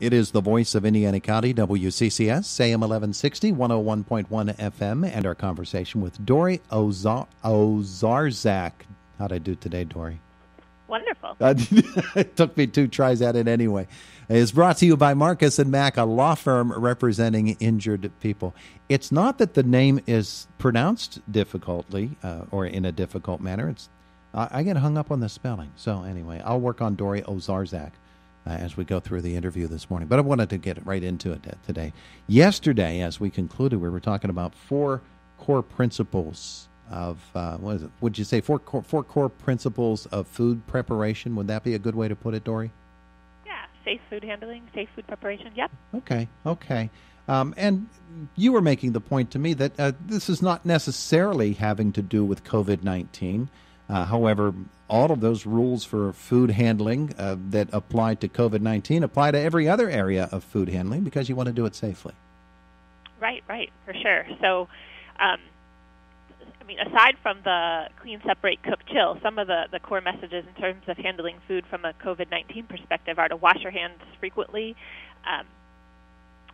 It is the voice of Indiana County, WCCS, AM 1160, 101.1 FM, and our conversation with Dori Owczarzak. How'd I do today, Dori? Wonderful. It took me 2 tries at it anyway. It's brought to you by Marcus & Mack, a law firm representing injured people. It's not that the name is pronounced difficultly or in a difficult manner. I get hung up on the spelling. So anyway, I'll work on Dori Owczarzak as we go through the interview this morning. But I wanted to get right into it today. Yesterday, as we concluded, we were talking about 4 core principles of, what is it? Would you say 4 core principles of food preparation? Would that be a good way to put it, Dori? Yeah, safe food handling, safe food preparation, yep. Okay. And you were making the point to me that this is not necessarily having to do with COVID-19. However, all of those rules for food handling that apply to COVID-19 apply to every other area of food handling because you want to do it safely. Right, for sure. So, aside from the clean, separate, cook, chill, some of the core messages in terms of handling food from a COVID-19 perspective are to wash your hands frequently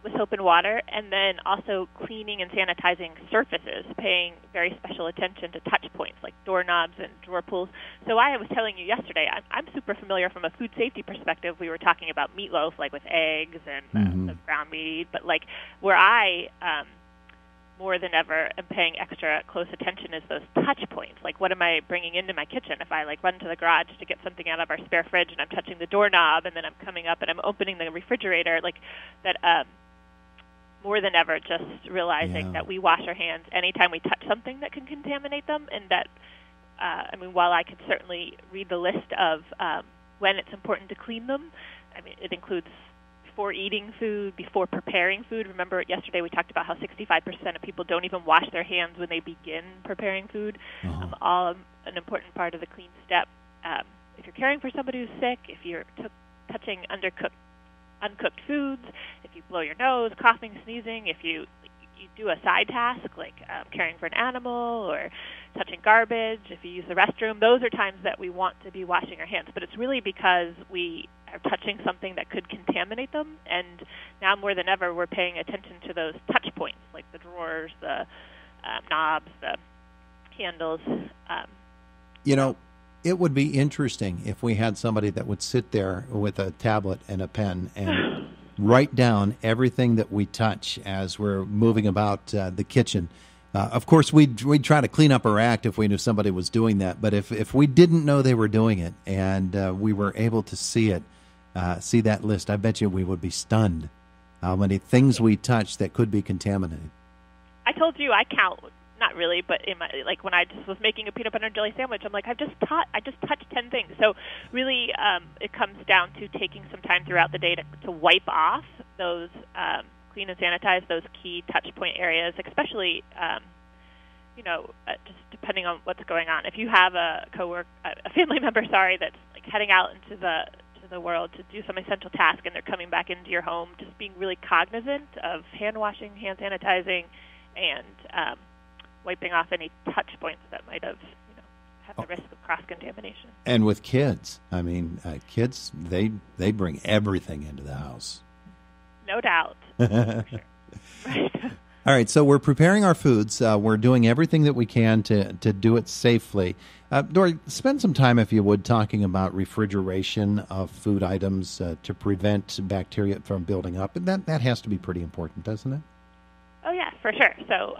with soap and water, and then also cleaning and sanitizing surfaces, paying very special attention to touch points like doorknobs and drawer pulls. So I was telling you yesterday, I'm super familiar from a food safety perspective. We were talking about meatloaf, like with eggs and the ground meat, but like where I more than ever am paying extra close attention is those touch points. Like, what am I bringing into my kitchen? If I run to the garage to get something out of our spare fridge and I'm touching the doorknob and then I'm coming up and I'm opening the refrigerator, like that. More than ever, just realizing that we wash our hands anytime we touch something that can contaminate them, and that while I could certainly read the list of when it's important to clean them, it includes before eating food, before preparing food. Remember, yesterday we talked about how 65% of people don't even wash their hands when they begin preparing food. All an important part of the clean step. If you're caring for somebody who's sick, if you're touching uncooked foods, if you blow your nose, coughing, sneezing, if you do a side task like caring for an animal or touching garbage, if you use the restroom, those are times that we want to be washing our hands. But it's really because we are touching something that could contaminate them, and now more than ever we're paying attention to those touch points like the drawers, the knobs, the handles. It would be interesting if we had somebody that would sit there with a tablet and a pen and write down everything that we touch as we're moving about the kitchen. Of course, we'd try to clean up our act if we knew somebody was doing that. But if we didn't know they were doing it and we were able to see that list, I bet you we would be stunned how many things we touch that could be contaminated. I told you I count. Not really, but in my, when I just was making a peanut butter and jelly sandwich, I'm like, I just touched 10 things. So really, it comes down to taking some time throughout the day to wipe off those, clean and sanitize those key touch point areas, especially, just depending on what's going on. If you have a family member, that's heading out into the world to do some essential task and they're coming back into your home, just being really cognizant of hand washing, hand sanitizing, and wiping off any touch points that might have, have the risk of cross-contamination. And with kids, kids, they bring everything into the house. No doubt. For sure. Right. All right, so we're preparing our foods. We're doing everything that we can to do it safely. Dori, spend some time, if you would, talking about refrigeration of food items to prevent bacteria from building up. And that has to be pretty important, doesn't it? Oh, yeah, for sure. So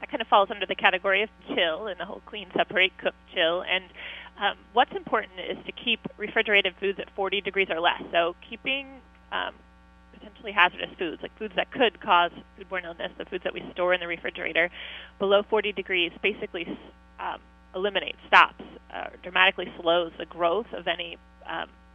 that kind of falls under the category of chill and the whole clean, separate, cook, chill. And what's important is to keep refrigerated foods at 40 degrees or less. So keeping potentially hazardous foods, like foods that could cause foodborne illness, the foods that we store in the refrigerator, below 40 degrees basically stops, dramatically slows the growth of any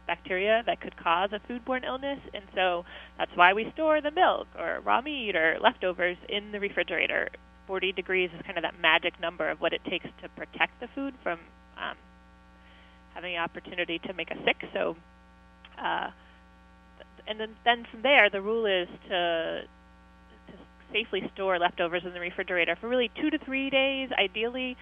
bacteria that could cause a foodborne illness. And so that's why we store the milk or raw meat or leftovers in the refrigerator. 40 degrees is kind of that magic number of what it takes to protect the food from having the opportunity to make us sick. So, and then from there, the rule is to safely store leftovers in the refrigerator for really 2 to 3 days, ideally.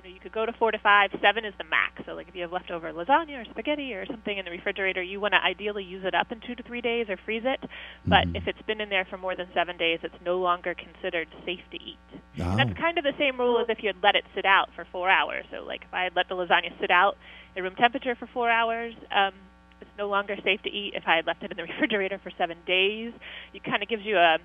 you could go to 4 to 5. 7 is the max. So, like, if you have leftover lasagna or spaghetti or something in the refrigerator, you want to ideally use it up in 2 to 3 days or freeze it. But if it's been in there for more than 7 days, it's no longer considered safe to eat. Oh. And that's kind of the same rule as if you had let it sit out for 4 hours. So, like, if I had let the lasagna sit out at room temperature for 4 hours, it's no longer safe to eat. If I had left it in the refrigerator for 7 days, it kind of gives you a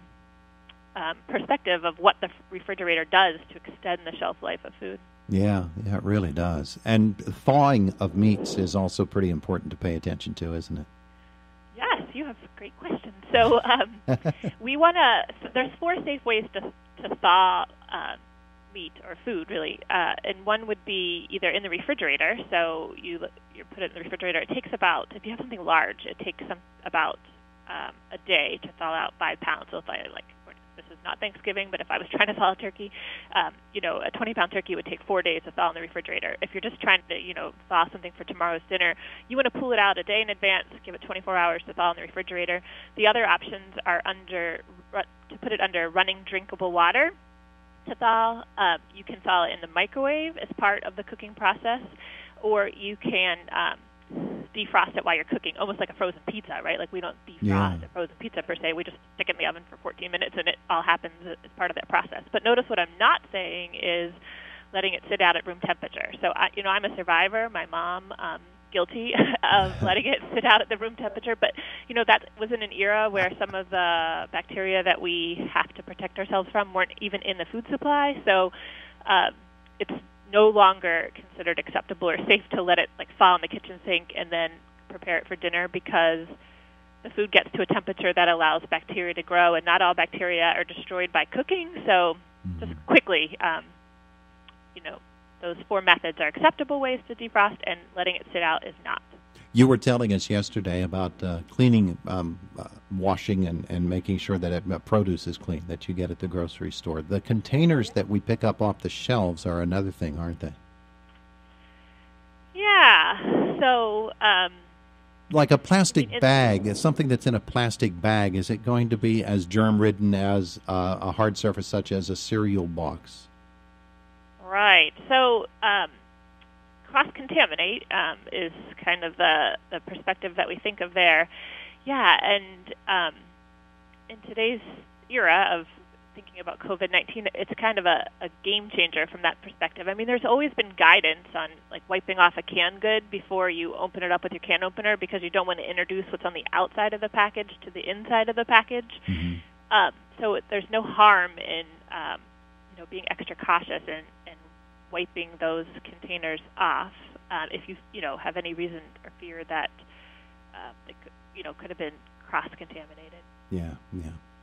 perspective of what the refrigerator does to extend the shelf life of food. Yeah, it really does. And thawing of meats is also pretty important to pay attention to, isn't it? Yes, you have great questions. So we want to. There's 4 safe ways to thaw meat or food, really. And one would be either in the refrigerator. So you put it in the refrigerator. It takes about, if you have something large, it takes about a day to thaw out 5 pounds. So if I this is not Thanksgiving, but if I was trying to thaw a turkey, a 20-pound turkey would take 4 days to thaw in the refrigerator. If you're just trying to, thaw something for tomorrow's dinner, you want to pull it out a day in advance, give it 24 hours to thaw in the refrigerator. The other options are to put it under running drinkable water to thaw. You can thaw it in the microwave as part of the cooking process, or you can defrost it while you're cooking, almost like a frozen pizza, right? Like, we don't defrost a frozen pizza per se. We just stick it in the oven for 14 minutes, and it all happens as part of that process. But notice what I'm not saying is letting it sit out at room temperature. So, I'm a survivor. My mom, guilty of letting it sit out at the room temperature. But, that was in an era where some of the bacteria that we have to protect ourselves from weren't even in the food supply. So it's no longer considered acceptable or safe to let it fall in the kitchen sink and then prepare it for dinner, because the food gets to a temperature that allows bacteria to grow, and not all bacteria are destroyed by cooking. So just quickly, those 4 methods are acceptable ways to defrost, and letting it sit out is not. You were telling us yesterday about cleaning, washing, and making sure that produce is clean that you get at the grocery store. The containers that we pick up off the shelves are another thing, aren't they? Yeah. So, like a plastic bag, something that's in a plastic bag, is it going to be as germ-ridden as a hard surface such as a cereal box? Right. So, cross-contaminate is kind of the perspective that we think of there. Yeah, and in today's era of thinking about COVID-19, it's kind of a game changer from that perspective. I mean, there's always been guidance on wiping off a canned good before you open it up with your can opener, because you don't want to introduce what's on the outside of the package to the inside of the package. Mm-hmm. So there's no harm in being extra cautious and wiping those containers off if you have any reason or fear that it could have been cross-contaminated. Yeah.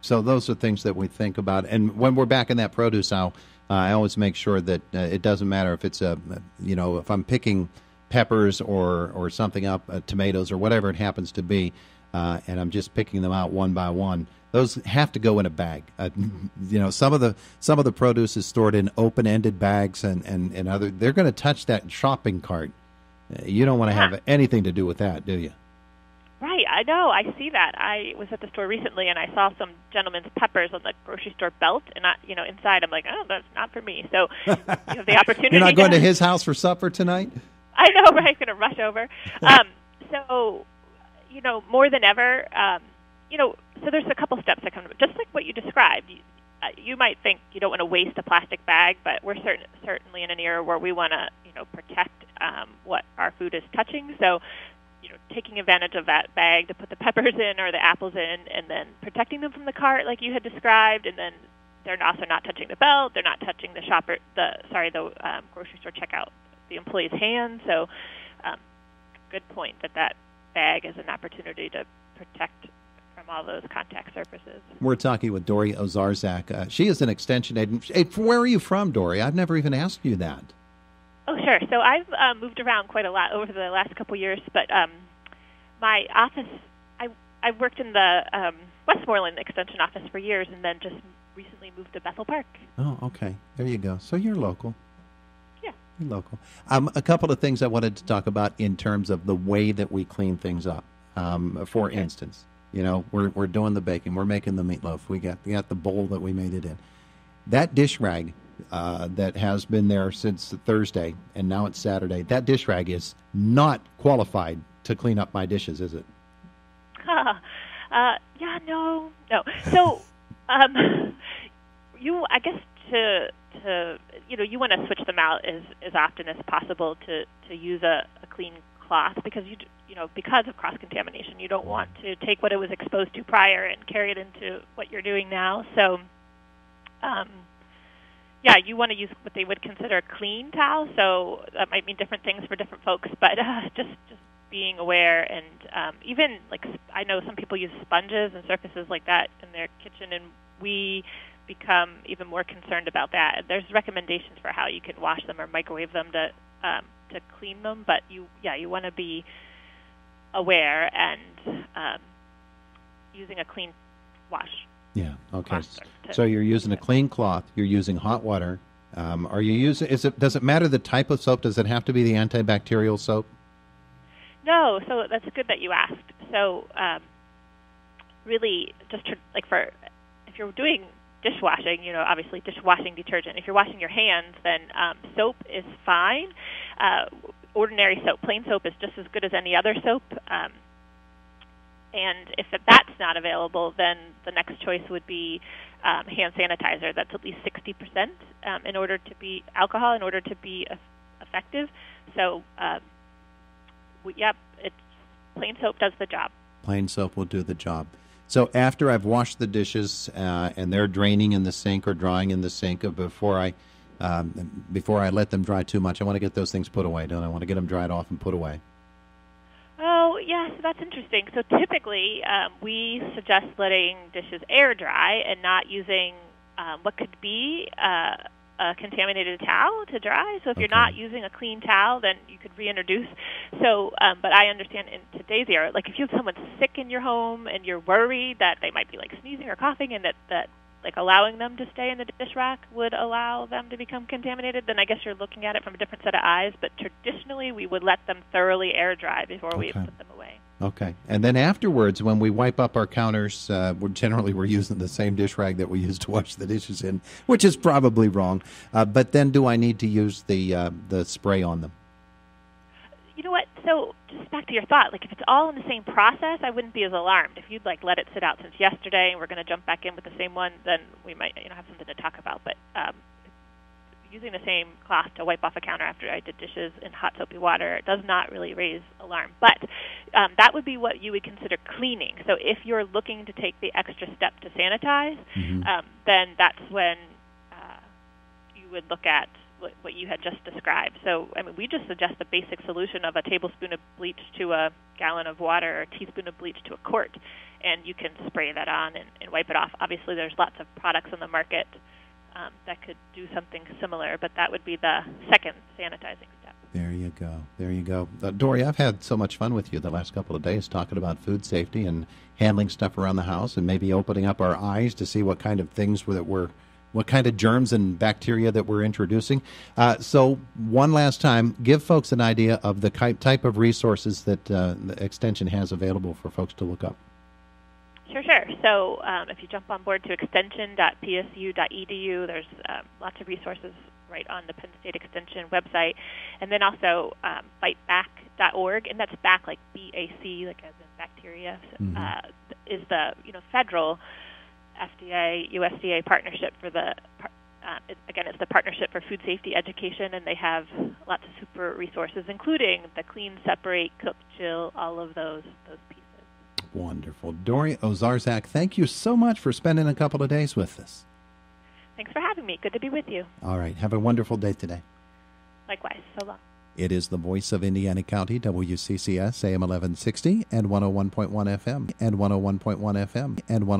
So those are things that we think about. And when we're back in that produce aisle, I always make sure that it doesn't matter if it's if I'm picking peppers or something up, tomatoes or whatever it happens to be, and I'm just picking them out one by one. Those have to go in a bag. Some of the produce is stored in open-ended bags, and other. They're going to touch that shopping cart. You don't want to have anything to do with that, do you? Right, I know. I see that. I was at the store recently, and I saw some gentleman's peppers on the grocery store belt, and inside I'm like, oh, that's not for me. So you have the opportunity. You're not going to his house for supper tonight? I know, right? I'm going to rush over. So, more than ever, so there's a couple steps that come to it. Just like what you described, you might think you don't want to waste a plastic bag, but we're certainly in an era where we want to, protect what our food is touching. So, taking advantage of that bag to put the peppers in or the apples in, and then protecting them from the cart like you had described, and then they're also not touching the belt, they're not touching the grocery store checkout, the employee's hand. So, good point that bag is an opportunity to protect from all those contact surfaces. We're talking with Dori Owczarzak. She is an extension agent. Hey, where are you from, Dori? I've never even asked you that. Oh, sure. So I've moved around quite a lot over the last couple years, but my office, I worked in the Westmoreland Extension office for years, and then just recently moved to Bethel Park. Oh, okay. There you go. So you're local. Yeah. You're local. A couple of things I wanted to talk about in terms of the way that we clean things up. For instance, we're doing the baking. We're making the meatloaf. We got the bowl that we made it in. That dish rag that has been there since Thursday, and now it's Saturday. That dish rag is not qualified to clean up my dishes, is it? Yeah, no. So, I guess to you want to switch them out as often as possible to use a clean cloth, because because of cross contamination, you don't want to take what it was exposed to prior and carry it into what you're doing now. So, you want to use what they would consider a clean towel. So that might mean different things for different folks, but just being aware, and even like I know some people use sponges and surfaces like that in their kitchen, and we become even more concerned about that. There's recommendations for how you can wash them or microwave them to clean them, but you want to be aware and using a clean wash. Yeah. Okay. So you're using a clean cloth. You're using hot water. Are you using? Does it matter the type of soap? Does it have to be the antibacterial soap? No. So that's good that you asked. So really, just if you're doing dishwashing, obviously dishwashing detergent. If you're washing your hands, then soap is fine. Ordinary soap, plain soap, is just as good as any other soap. And if that's not available, then the next choice would be hand sanitizer. That's at least 60% in order to be alcohol, in order to be effective. So, it's plain soap does the job. Plain soap will do the job. So after I've washed the dishes and they're draining in the sink or drying in the sink, before I let them dry too much, I want to get those things put away, don't I? I want to get them dried off and put away. Oh, yes, that's interesting. So typically we suggest letting dishes air dry and not using what could be a contaminated towel to dry. So if you're not using a clean towel, then you could reintroduce. So, but I understand in today's era, like if you have someone sick in your home and you're worried that they might be like sneezing or coughing, and that like allowing them to stay in the dish rack would allow them to become contaminated, then I guess you're looking at it from a different set of eyes. But traditionally, we would let them thoroughly air dry before we put them away. Okay. And then afterwards, when we wipe up our counters, we're using the same dish rag that we use to wash the dishes in, which is probably wrong. But then do I need to use the spray on them? You know what? So just back to your thought, like if it's all in the same process, I wouldn't be as alarmed. If you'd let it sit out since yesterday and we're going to jump back in with the same one, then we might have something to talk about. But using the same cloth to wipe off a counter after I did dishes in hot soapy water does not really raise alarm. But that would be what you would consider cleaning. So if you're looking to take the extra step to sanitize, then that's when you would look at what you had just described. So, we just suggest the basic solution of a tablespoon of bleach to a gallon of water, or a teaspoon of bleach to a quart, and you can spray that on and wipe it off. Obviously, there's lots of products on the market that could do something similar, but that would be the second sanitizing step. There you go. Dori, I've had so much fun with you the last couple of days talking about food safety and handling stuff around the house, and maybe opening up our eyes to see what kind of things what kind of germs and bacteria that we're introducing. So one last time, give folks an idea of the type of resources that the Extension has available for folks to look up. Sure. So if you jump on board to extension.psu.edu, there's lots of resources right on the Penn State Extension website. And then also fightback.org, and that's back like BAC, like as in bacteria, is the federal FDA, USDA partnership for it's the Partnership for Food Safety Education, and they have lots of super resources, including the Clean, Separate, Cook, Chill, all of those pieces. Wonderful. Dori Owczarzak, thank you so much for spending a couple of days with us. Thanks for having me. Good to be with you. All right. Have a wonderful day today. Likewise. So long. It is the voice of Indiana County, WCCS, AM 1160 and 101.1 FM and 101.1 FM and 1.